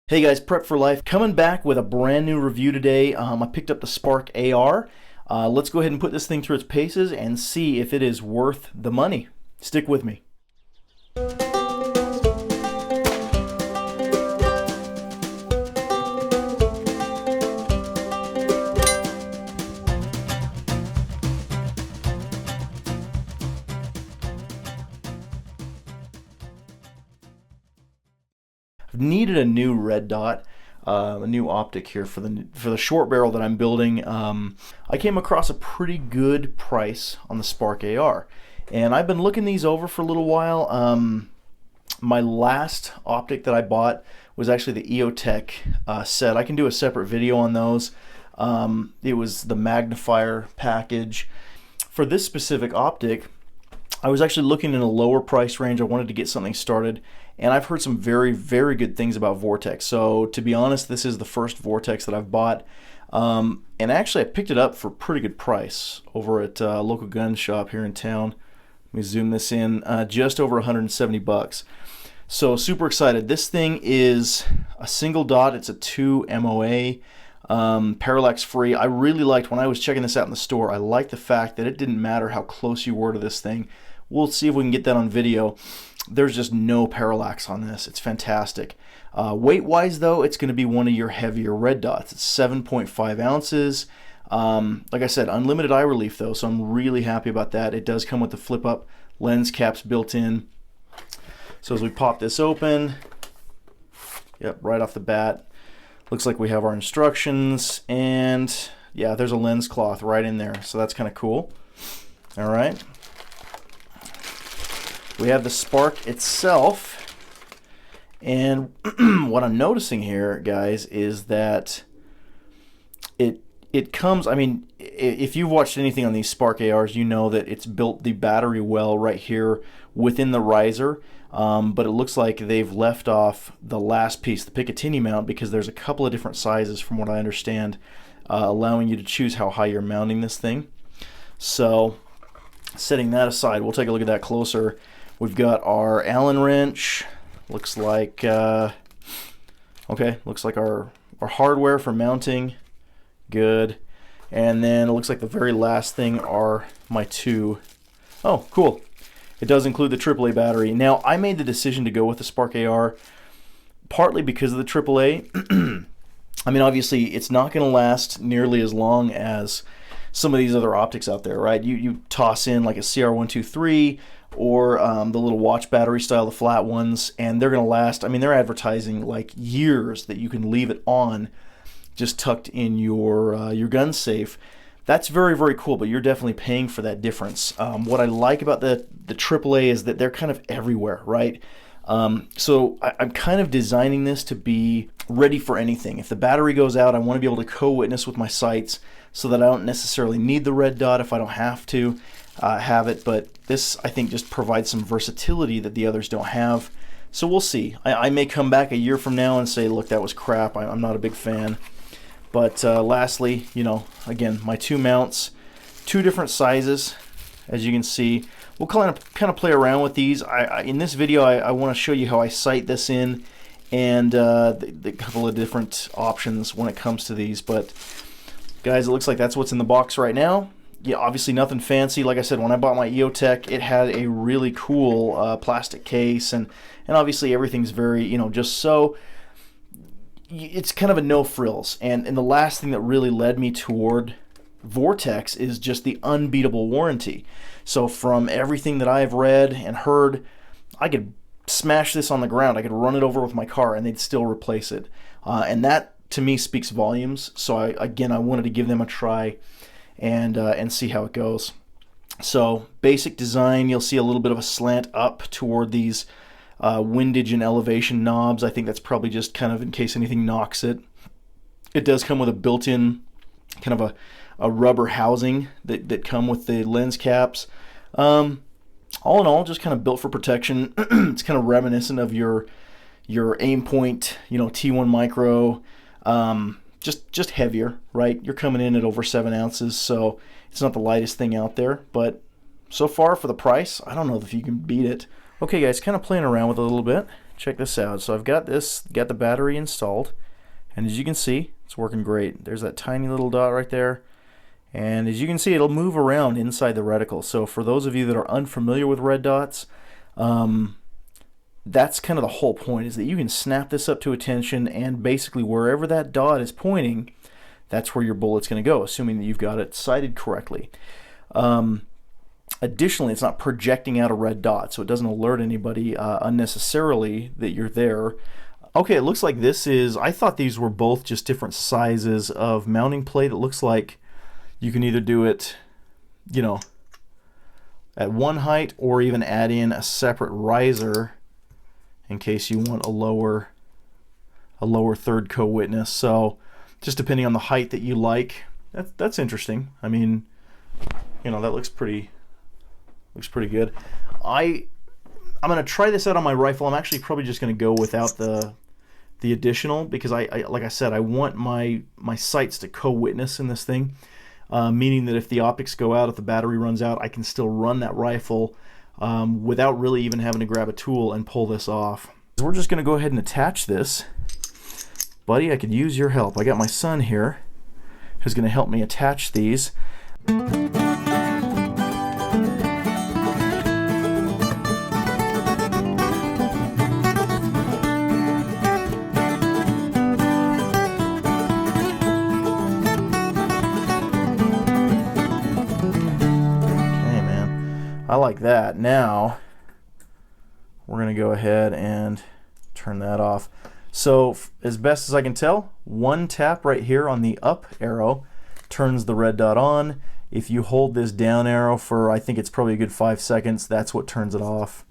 Hey guys, Prep for Life coming back with a brand new review today. I picked up the Sparc AR. Let's go ahead and put this thing through its paces and see if it is worth the money. Stick with me. I've needed a new red dot, a new optic here for the short barrel that I'm building. I came across a pretty good price on the Sparc AR, and I've been looking these over for a little while. My last optic that I bought was actually the EOTech set. I can do a separate video on those. It was the magnifier package. For this specific optic, I was actually looking in a lower price range. I wanted to get something started, and I've heard some very, very good things about Vortex. So to be honest, this is the first Vortex that I've bought. And actually I picked it up for a pretty good price over at a local gun shop here in town. Let me zoom this in, just over 170 bucks. So super excited. This thing is a single dot. It's a 2 MOA, parallax free. I really liked, when I was checking this out in the store, I liked the fact that it didn't matter how close you were to this thing. We'll see if we can get that on video. There's just no parallax on this. It's fantastic. Weight-wise, though, it's going to be one of your heavier red dots. It's 7.5 ounces. Like I said, unlimited eye relief, though, so I'm really happy about that. It does come with the flip-up lens caps built in. So as we pop this open, yep, right off the bat, looks like we have our instructions, and yeah, there's a lens cloth right in there, so that's kind of cool. All right. We have the Sparc itself, and what I'm noticing here, guys, is that it comes, I mean, if you've watched anything on these Sparc ARs, you know that it's built the battery well right here within the riser, but it looks like they've left off the last piece, the Picatinny mount, because there's a couple of different sizes from what I understand, allowing you to choose how high you're mounting this thing. So setting that aside, we'll take a look at that closer. We've got our Allen wrench. Looks like okay, looks like our hardware for mounting. Good. And then it looks like the very last thing are my two. Oh, cool. It does include the AAA battery. Now, I made the decision to go with the Sparc AR partly because of the AAA. I mean, obviously, it's not going to last nearly as long as some of these other optics out there, right? You toss in like a CR123 or the little watch battery style, the flat ones, and they're going to last. I mean, they're advertising like years that you can leave it on, just tucked in your gun safe. That's very, very cool, but you're definitely paying for that difference. What I like about the AAA is that they're kind of everywhere, right? So I'm kind of designing this to be ready for anything. If the battery goes out, I want to be able to co-witness with my sights so that I don't necessarily need the red dot if I don't have to have it. But this, I think, just provides some versatility that the others don't have. So we'll see. I may come back a year from now and say, look, that was crap. I'm not a big fan. But lastly, you know, again, my two mounts, two different sizes, as you can see. We'll kind of play around with these. In this video, I want to show you how I sight this in, and the couple of different options when it comes to these. But guys, it looks like that's what's in the box right now. Yeah, obviously nothing fancy. Like I said, when I bought my EOTech, it had a really cool plastic case, and obviously everything's very, you know, just so. It's kind of a no frills, and the last thing that really led me toward Vortex is just the unbeatable warranty. So from everything that I've read and heard, I could smash this on the ground, I could run it over with my car, and they'd still replace it. And that to me speaks volumes. So I wanted to give them a try and see how it goes. So basic design, you'll see a little bit of a slant up toward these windage and elevation knobs. I think that's probably just kind of in case anything knocks it. It does come with a built-in kind of a rubber housing that come with the lens caps. All in all, just kind of built for protection. It's kind of reminiscent of your aim point, you know, T1 micro. Just heavier, right? You're coming in at over 7 ounces, so it's not the lightest thing out there, but so far for the price, I don't know if you can beat it. Okay guys, kind of playing around with it a little bit. Check this out. So I've got the battery installed, and as you can see, it's working great. There's that tiny little dot right there, and as you can see, it'll move around inside the reticle. So for those of you that are unfamiliar with red dots, that's kind of the whole point, is that you can snap this up to attention, and basically wherever that dot is pointing, that's where your bullet's going to go, assuming that you've got it sighted correctly. Additionally, it's not projecting out a red dot, so it doesn't alert anybody unnecessarily that you're there. Okay, it looks like this is, I thought these were both just different sizes of mounting plate. It looks like you can either do it, you know, at one height, or even add in a separate riser in case you want a lower third co-witness. So just depending on the height that you like. That's interesting. I mean, you know, that looks pretty good. I'm gonna try this out on my rifle. I'm actually probably just gonna go without the additional, because I like I said, I want my sights to co-witness in this thing, meaning that if the optics go out, if the battery runs out, I can still run that rifle without really even having to grab a tool and pull this off. So we're just gonna go ahead and attach this. Buddy, I could use your help. I got my son here who's gonna help me attach these. I like that. Now we're going to go ahead and turn that off. So as best as I can tell, one tap right here on the up arrow turns the red dot on. If you hold this down arrow for, I think it's probably a good 5 seconds, that's what turns it off.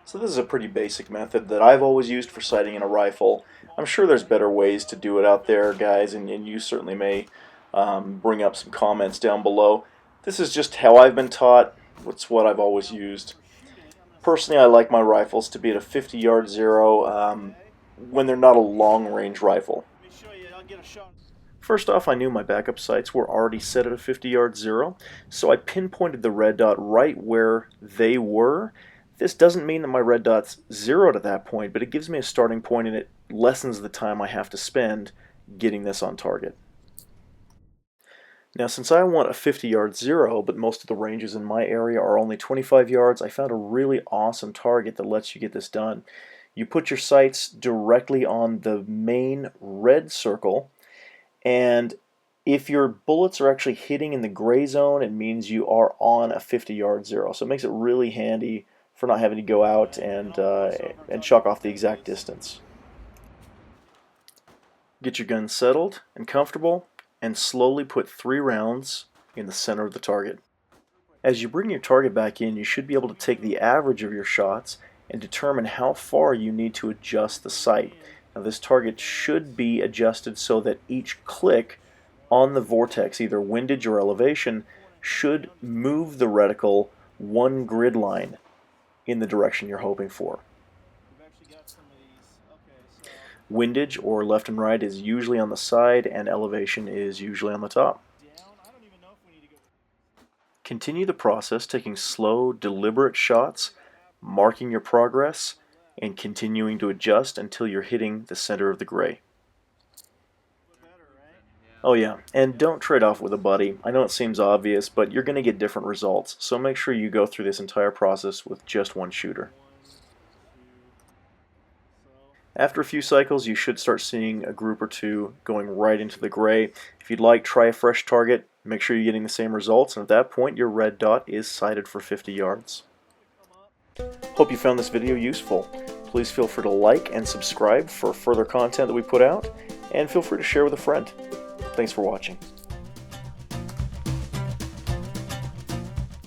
So this is a pretty basic method that I've always used for sighting in a rifle. I'm sure there's better ways to do it out there, guys, and you certainly may bring up some comments down below. This is just how I've been taught. It's what I've always used. Personally, I like my rifles to be at a 50-yard zero when they're not a long-range rifle. First off, I knew my backup sights were already set at a 50-yard zero, so I pinpointed the red dot right where they were. This doesn't mean that my red dot's zeroed at that point, but it gives me a starting point, and it lessens the time I have to spend getting this on target. Now, since I want a 50-yard zero, but most of the ranges in my area are only 25 yards, I found a really awesome target that lets you get this done. You put your sights directly on the main red circle, and if your bullets are actually hitting in the gray zone, it means you are on a 50-yard zero. So it makes it really handy for not having to go out and chalk off the exact distance. Get your gun settled and comfortable, and slowly put 3 rounds in the center of the target. As you bring your target back in, you should be able to take the average of your shots and determine how far you need to adjust the sight. Now, this target should be adjusted so that each click on the vortex, either windage or elevation, should move the reticle one grid line in the direction you're hoping for. Windage, or left and right, is usually on the side, and elevation is usually on the top. Continue the process, taking slow, deliberate shots, marking your progress, and continuing to adjust until you're hitting the center of the gray. Oh yeah, and don't trade off with a buddy. I know it seems obvious, but you're going to get different results, so make sure you go through this entire process with just one shooter. After a few cycles, you should start seeing a group or two going right into the gray. If you'd like, try a fresh target, make sure you're getting the same results, and at that point your red dot is sighted for 50 yards. Hope you found this video useful. Please feel free to like and subscribe for further content that we put out, and feel free to share with a friend. Thanks for watching.